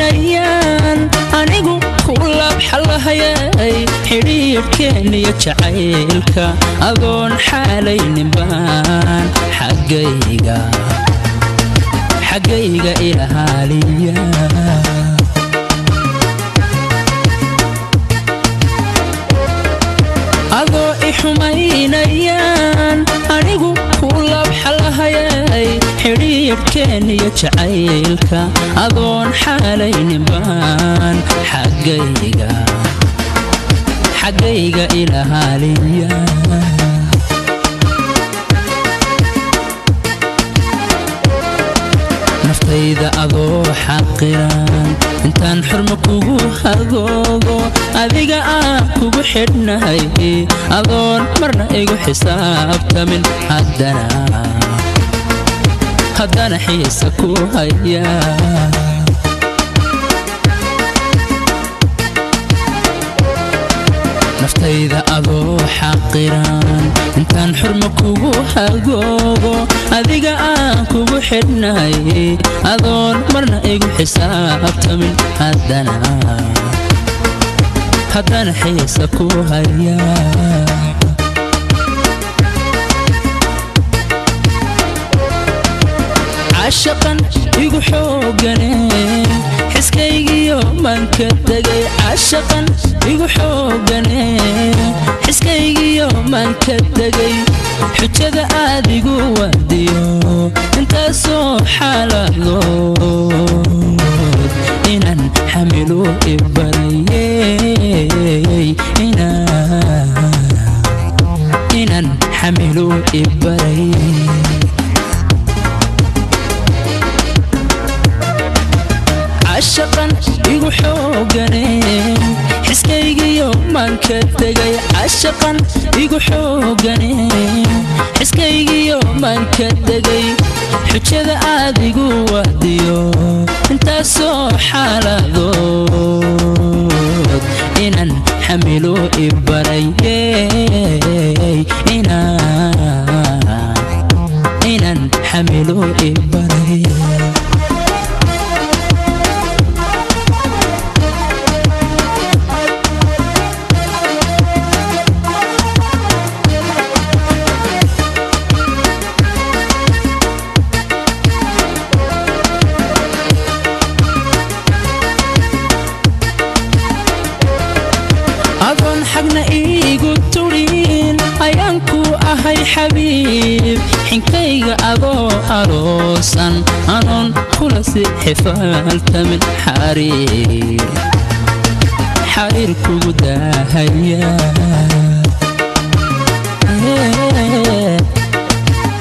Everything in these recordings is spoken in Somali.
xumaynayaan anigu kula xalahayay xiriirkeena iyo jacaylka adoon xaalaynin baan xaggayga ilaaliya adoo xumaynayaan anigu kula xalahayay xiriirkeena iyo jacaylka adoon xaalaynin baan xaggayga ilaaliya naftayda adoo xaqiran intaan xurmo kugu hagoogo adiga aan kugu xidhnahay adoon marna igu xisaabtamin haddana xiisa ku haya naftayda adoo xaqiran intaan xurmo kugu hagoogo adiga aan kugu xidhnahay adoon marna igu xisaabtamin haddana xiisa ku haya عاشقاً igu xoogane xiskaygiyo manka dagay عاشقاً igu xoogane xiskaygiyo manka dagay xujada aadigu wadiyo intaasoo xaaladood inaan xamilu ibarayay inaan xamilu ibarayay عاشقاً igu xoogane xiskaygiyo manka dagay عاشقاً igu xoogane xiskaygiyo manka dagay xujada aadigu wadiyo intaasoo xaaladood inaan xamilu ibarayay inaan xamilu ibarayay أظن حقنا إيجو تورين أيانكو أهي حبيب حنكيغا أبو أروسان أنون خلصي حفالت من حرير كودا هيا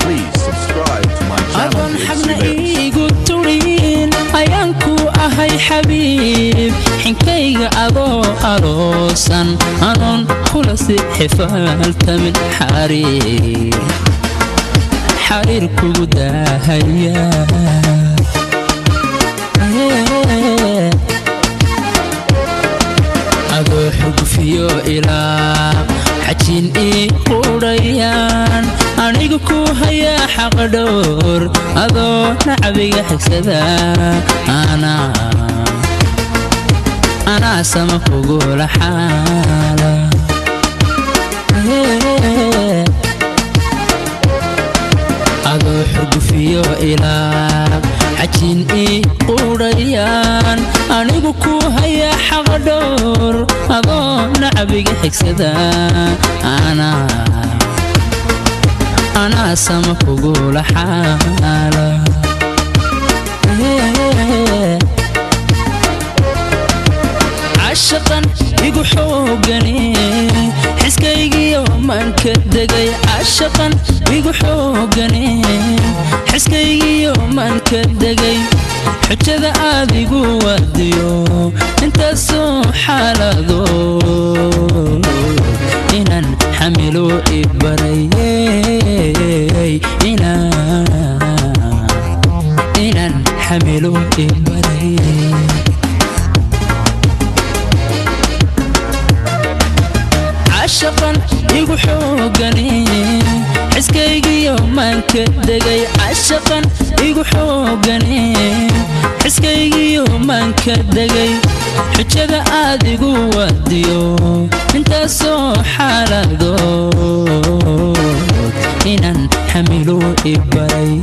Please subscribe to my channel. أظن حقنا إيجو تورين أيانكو أهي حبيب حنكيغا أبو أروسان أنون خلصي حفالت من حرير كودا هيا أبو حقفيو إلى حجين قريان أنيقو كو هيا حق دور أبو نعبي حكسدا أنا سمك وقول حالة أبو حقفيو إلى حجين قريان أنيقو كو هيا حق دور أبو نعبي حكسدا أنا سمك وقول حالة عاشقاً igu xoogane xiskaygiyo manka dagay عاشقاً igu xoogane xiskaygiyo manka dagay xujada aadigu wadiyo intaasoo xaaladood inaan xamilu ibarayay inaan xamilu ibarayay عشقا يقحوقني حسكيقي يومان كدقي عشقا يقحوقني حسكيقي يومان كدقي حجة آدي قواديو انت سو حالة دود إنان حملو إبري